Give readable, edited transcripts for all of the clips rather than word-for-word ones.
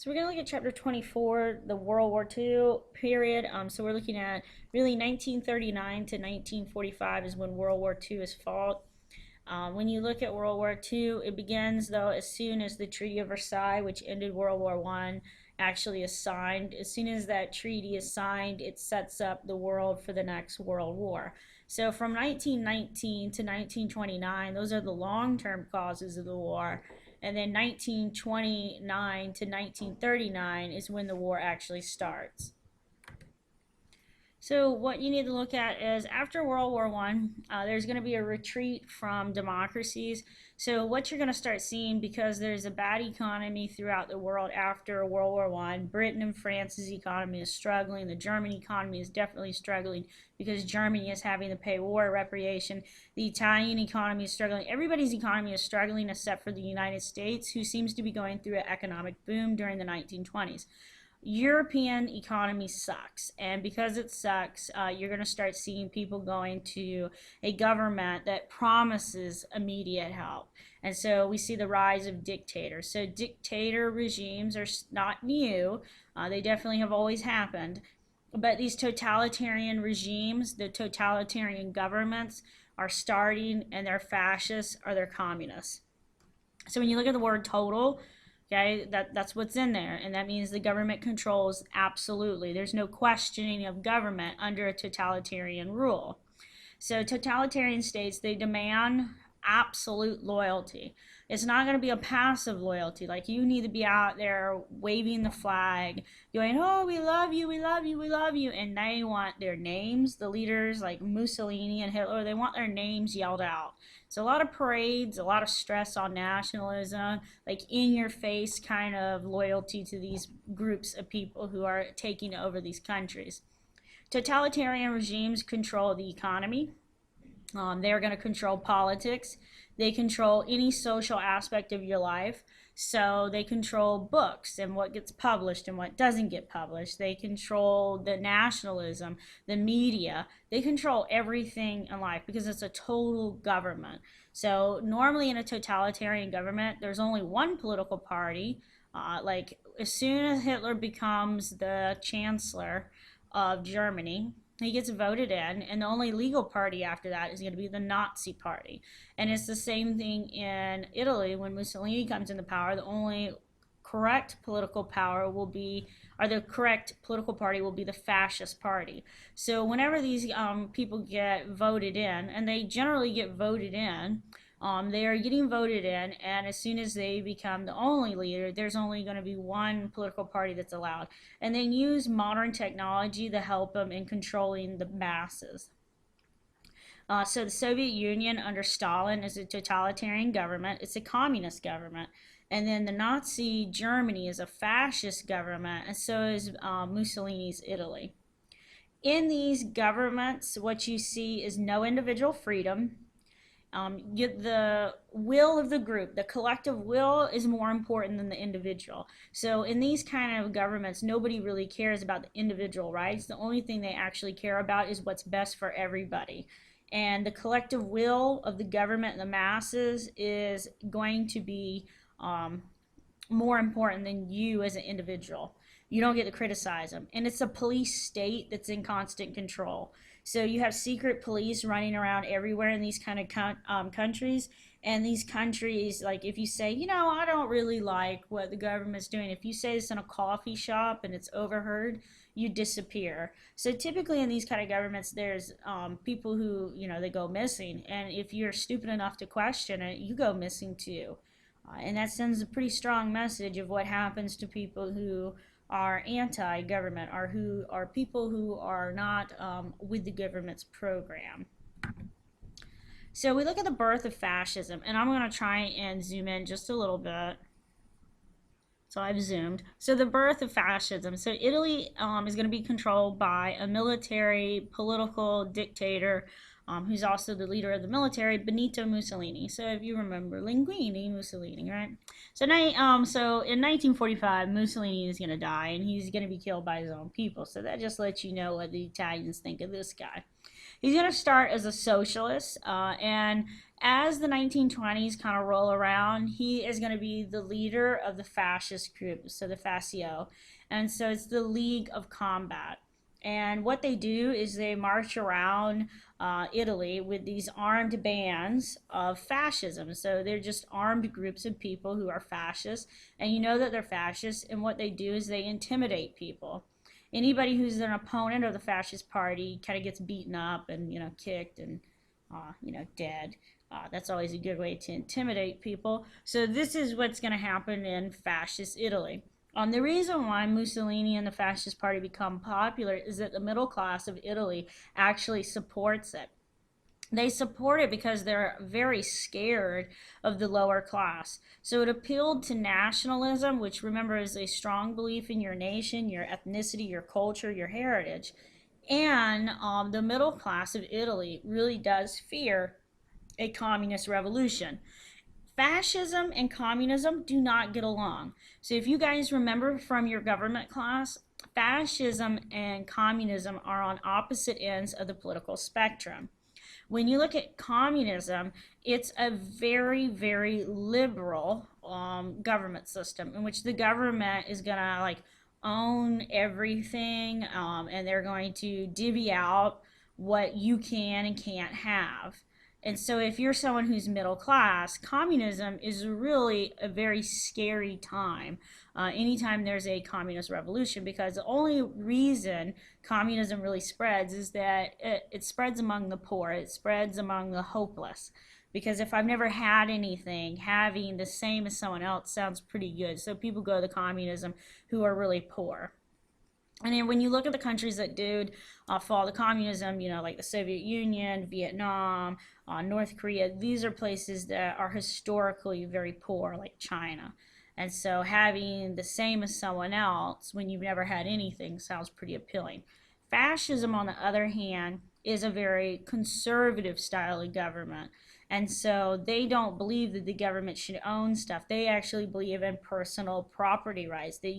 So we're going to look at chapter 24, the World War II period. So we're looking at really 1939 to 1945 is when World War II is fought. When you look at World War II, it begins though as soon as the Treaty of Versailles, which ended World War I, actually is signed. As soon as that treaty is signed, it sets up the world for the next World War. So from 1919 to 1929, those are the long-term causes of the war. And then 1929 to 1939 is when the war actually starts. So what you need to look at is after World War I, there's going to be a retreat from democracies. So what you're going to start seeing, because there's a bad economy throughout the world after World War I, Britain and France's economy is struggling. The German economy is definitely struggling because Germany is having to pay war reparation. The Italian economy is struggling. Everybody's economy is struggling except for the United States, who seems to be going through an economic boom during the 1920s. European economy sucks, and because it sucks, you're going to start seeing people going to a government that promises immediate help. And so we see the rise of dictators. So dictator regimes are not new. They definitely have always happened. But these totalitarian regimes, the totalitarian governments, are starting, and they're fascists or they're communists. So when you look at the word total, okay, that's what's in there, and that means the government controls absolutely. There's no questioning of government under a totalitarian rule. So totalitarian states, they demand absolute loyalty. It's not going to be a passive loyalty. Like, you need to be out there waving the flag, going, oh, we love you, we love you, we love you. And they want their names, the leaders like Mussolini and Hitler, they want their names yelled out. So a lot of parades, a lot of stress on nationalism, like in your face kind of loyalty to these groups of people who are taking over these countries. Totalitarian regimes control the economy. They're going to control politics. They control any social aspect of your life. So they control books and what gets published and what doesn't get published. They control the nationalism, the media. They control everything in life because it's a total government. So normally in a totalitarian government, there's only one political party. Like as soon as Hitler becomes the chancellor of Germany, he gets voted in, and the only legal party after that is going to be the Nazi party. And it's the same thing in Italy. When Mussolini comes into power, the only correct political power will be, or the correct political party will be the fascist party. So whenever these people get voted in, and they generally get voted in, they are getting voted in, and as soon as they become the only leader, there's only going to be one political party that's allowed. And they use modern technology to help them in controlling the masses. So the Soviet Union under Stalin is a totalitarian government. It's a communist government. And then the Nazi Germany is a fascist government, and so is Mussolini's Italy. In these governments, what you see is no individual freedom. The will of the group, the collective will, is more important than the individual. So in these kind of governments, nobody really cares about the individual rights. The only thing they actually care about is what's best for everybody. And the collective will of the government and the masses is going to be more important than you as an individual. You don't get to criticize them. And it's a police state that's in constant control. So you have secret police running around everywhere in these kind of countries. And these countries, like if you say, you know, I don't really like what the government's doing, if you say this in a coffee shop and it's overheard, you disappear. So typically in these kind of governments, there's people who, you know, they go missing. And if you're stupid enough to question it, you go missing too. And that sends a pretty strong message of what happens to people who are anti-government, or who are people who are not with the government's program. So we look at the birth of fascism, and I'm going to try and zoom in just a little bit. So I've zoomed. So the birth of fascism. So Italy is going to be controlled by a military political dictator who's also the leader of the military, Benito Mussolini. So if you remember, Linguini Mussolini, right? So in 1945, Mussolini is going to die, and he's going to be killed by his own people. So that just lets you know what the Italians think of this guy. He's going to start as a socialist, and as the 1920s kind of roll around, he is going to be the leader of the fascist group, so the Fascio. And so it's the League of Combat. And what they do is they march around Italy with these armed bands of fascism. So they're just armed groups of people who are fascists, and you know that they're fascists. And what they do is they intimidate people. Anybody who's an opponent of the fascist party kind of gets beaten up and kicked and dead. That's always a good way to intimidate people. So this is what's going to happen in fascist Italy. The reason why Mussolini and the fascist party become popular is that the middle class of Italy actually supports it. They support it because they're very scared of the lower class. So it appealed to nationalism, which remember is a strong belief in your nation, your ethnicity, your culture, your heritage. And the middle class of Italy really does fear a communist revolution. Fascism and communism do not get along. So if you guys remember from your government class, fascism and communism are on opposite ends of the political spectrum. When you look at communism, it's a very, very liberal government system in which the government is going to own everything, and they're going to divvy out what you can and can't have. And so if you're someone who's middle class, communism is really a very scary time. Anytime there's a communist revolution, because the only reason communism really spreads is that it spreads among the poor, it spreads among the hopeless. Because if I've never had anything, having the same as someone else sounds pretty good. So people go to communism who are really poor. And then when you look at the countries that did fall to communism, like the Soviet Union, Vietnam, North Korea, these are places that are historically very poor, like China. And so having the same as someone else when you've never had anything sounds pretty appealing. Fascism, on the other hand, is a very conservative style of government. And so they don't believe that the government should own stuff. They actually believe in personal property rights, that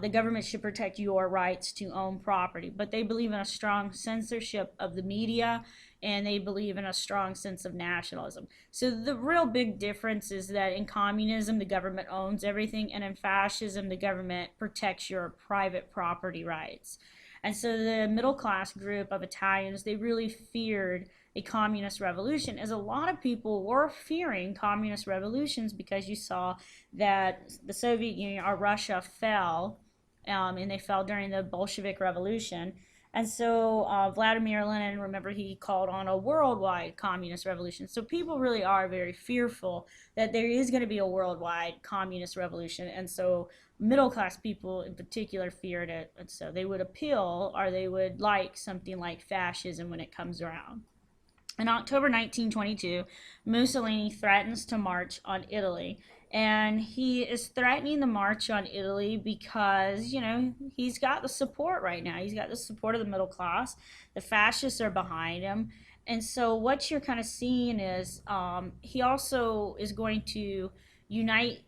the government should protect your rights to own property. But they believe in a strong censorship of the media, and they believe in a strong sense of nationalism. So the real big difference is that in communism, the government owns everything, and in fascism, the government protects your private property rights. And so the middle class group of Italians, they really feared a communist revolution, as a lot of people were fearing communist revolutions because you saw that the Soviet Union or Russia fell, and they fell during the Bolshevik Revolution. And so Vladimir Lenin, remember, he called on a worldwide communist revolution. So people really are very fearful that there is going to be a worldwide communist revolution. And so middle class people in particular feared it. And so they would appeal, or they would like something like fascism when it comes around. In October 1922, Mussolini threatens to march on Italy. And he is threatening the march on Italy because, he's got the support right now. He's got the support of the middle class. The fascists are behind him. And so what you're kind of seeing is he also is going to unite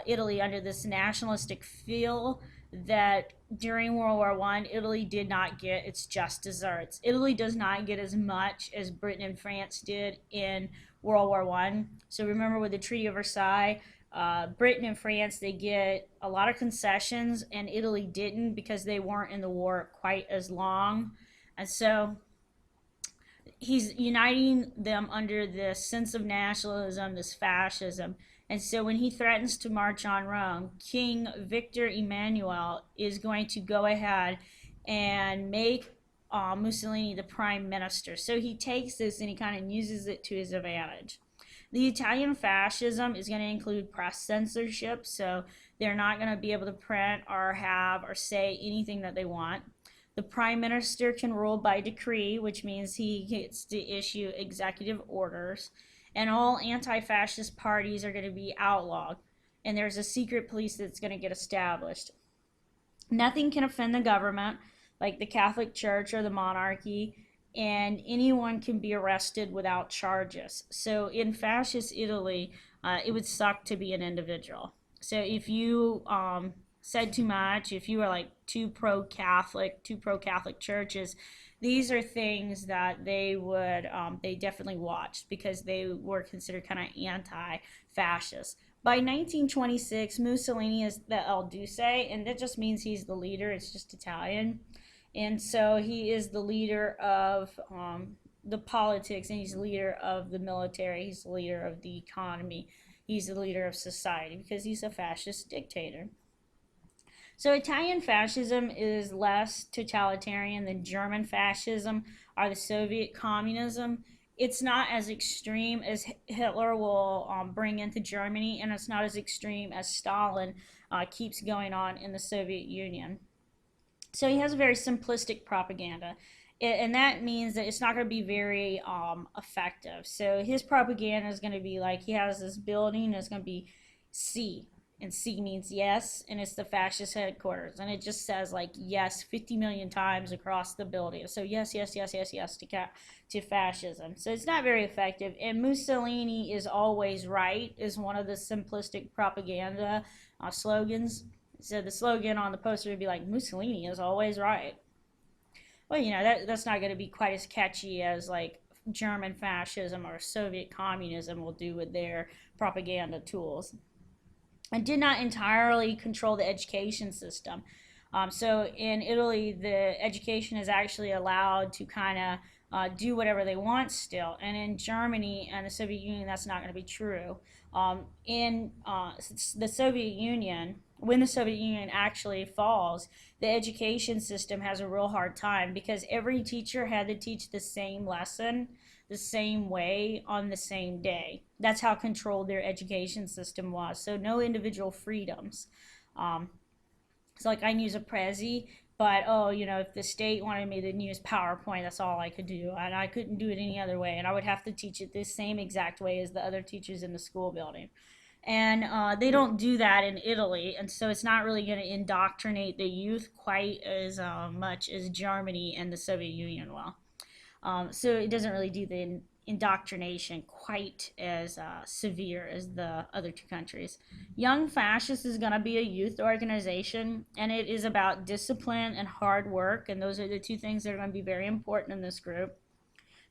Italy under this nationalistic feel that during World War I, Italy did not get its just desserts. Italy does not get as much as Britain and France did in World War I. So remember with the Treaty of Versailles, Britain and France, they get a lot of concessions, and Italy didn't because they weren't in the war quite as long. And so he's uniting them under this sense of nationalism, this fascism. And so when he threatens to march on Rome, King Victor Emmanuel is going to go ahead and make Mussolini the prime minister. So he takes this and he kind of uses it to his advantage. The Italian fascism is going to include press censorship, so they're not going to be able to print or have or say anything that they want. The prime minister can rule by decree, which means he gets to issue executive orders. And all anti-fascist parties are going to be outlawed. And there's a secret police that's going to get established. Nothing can offend the government, like the Catholic Church or the monarchy, and anyone can be arrested without charges. So in fascist Italy, it would suck to be an individual. So if you said too much, if you were like too pro Catholic churches, these are things that they would they definitely watched because they were considered kind of anti-fascist. By 1926, Mussolini is the El Duce, and that just means he's the leader. It's just Italian, and so he is the leader of the politics, and he's the leader of the military. He's the leader of the economy. He's the leader of society because he's a fascist dictator. So Italian fascism is less totalitarian than German fascism or the Soviet communism. It's not as extreme as Hitler will bring into Germany, and it's not as extreme as Stalin keeps going on in the Soviet Union. So he has a very simplistic propaganda, and that means that it's not going to be very effective. So his propaganda is going to be like he has this building, it's going to be C, and C means yes, and it's the fascist headquarters, and it just says like yes 50 million times across the building. So yes, yes, yes, yes, yes to fascism. So it's not very effective, and Mussolini is always right is one of the simplistic propaganda slogans. So the slogan on the poster would be like Mussolini is always right. Well, that's not going to be quite as catchy as like German fascism or Soviet communism will do with their propaganda tools. And did not entirely control the education system. So in Italy, the education is actually allowed to kind of do whatever they want still. And in Germany and the Soviet Union, that's not going to be true. In the Soviet Union, when the Soviet Union actually falls, the education system has a real hard time because every teacher had to teach the same lesson the same way on the same day. That's how controlled their education system was. So no individual freedoms. So like I can use a Prezi, but if the state wanted me to use PowerPoint, that's all I could do, and I couldn't do it any other way, and I would have to teach it the same exact way as the other teachers in the school building. And they don't do that in Italy, and so it's not really going to indoctrinate the youth quite as much as Germany and the Soviet Union will. So it doesn't really do the indoctrination quite as severe as the other two countries. Young Fascist is going to be a youth organization, and it is about discipline and hard work, and those are the two things that are going to be very important in this group.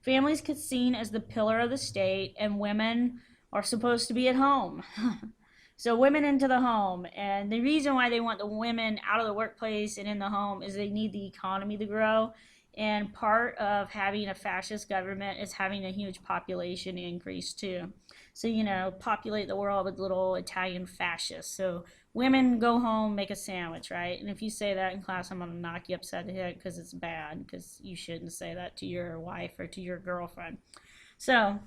Families get seen as the pillar of the state, and women are supposed to be at home. So women into the home, and the reason why they want the women out of the workplace and in the home is they need the economy to grow, and part of having a fascist government is having a huge population increase too. So populate the world with little Italian fascists. So women go home, make a sandwich, right? And if you say that in class, I'm gonna knock you upside the head because it's bad, because you shouldn't say that to your wife or to your girlfriend. So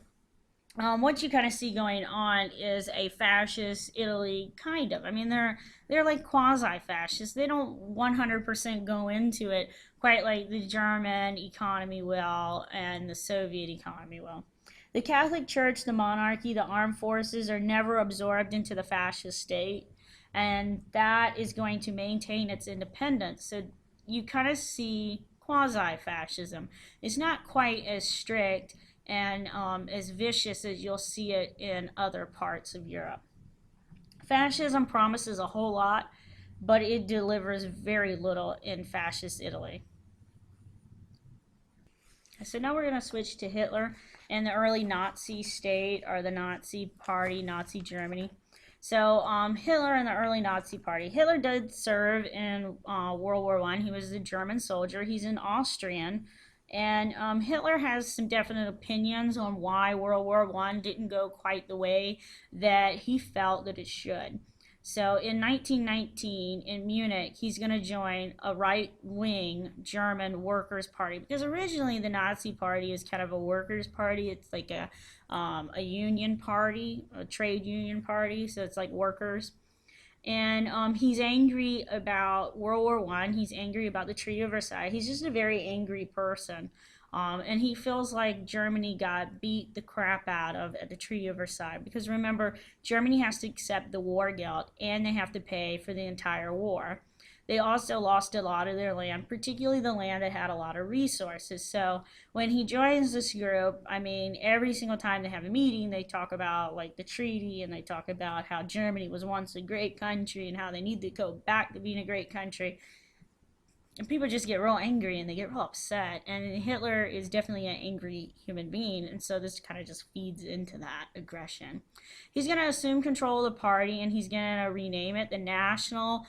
what you kind of see going on is a fascist Italy, kind of. I mean, they're like quasi-fascist. They don't 100% go into it quite like the German economy will and the Soviet economy will. The Catholic Church, the monarchy, the armed forces are never absorbed into the fascist state, and that is going to maintain its independence. So you kind of see quasi-fascism. It's not quite as strict and as vicious as you'll see it in other parts of Europe. Fascism promises a whole lot, but it delivers very little in fascist Italy. So now we're going to switch to Hitler and the early Nazi state, or the Nazi party, Nazi Germany. So Hitler and the early Nazi party. Hitler did serve in World War I. He was a German soldier. He's an Austrian. And Hitler has some definite opinions on why World War I didn't go quite the way that he felt that it should. So in 1919 in Munich, he's going to join a right-wing German workers' party, because originally the Nazi party is kind of a workers' party. It's like a union party, a trade union party, so it's like workers. And he's angry about World War I. He's angry about the Treaty of Versailles. He's just a very angry person. And he feels like Germany got beat the crap out of at the Treaty of Versailles. Because remember, Germany has to accept the war guilt, and they have to pay for the entire war. they also lost a lot of their land, particularly the land that had a lot of resources. So when he joins this group, I mean, every single time they have a meeting, they talk about like the treaty, and they talk about how Germany was once a great country and how they need to go back to being a great country. And people just get real angry and they get real upset. And Hitler is definitely an angry human being, and so this kind of just feeds into that aggression. He's going to assume control of the party, and he's going to rename it the National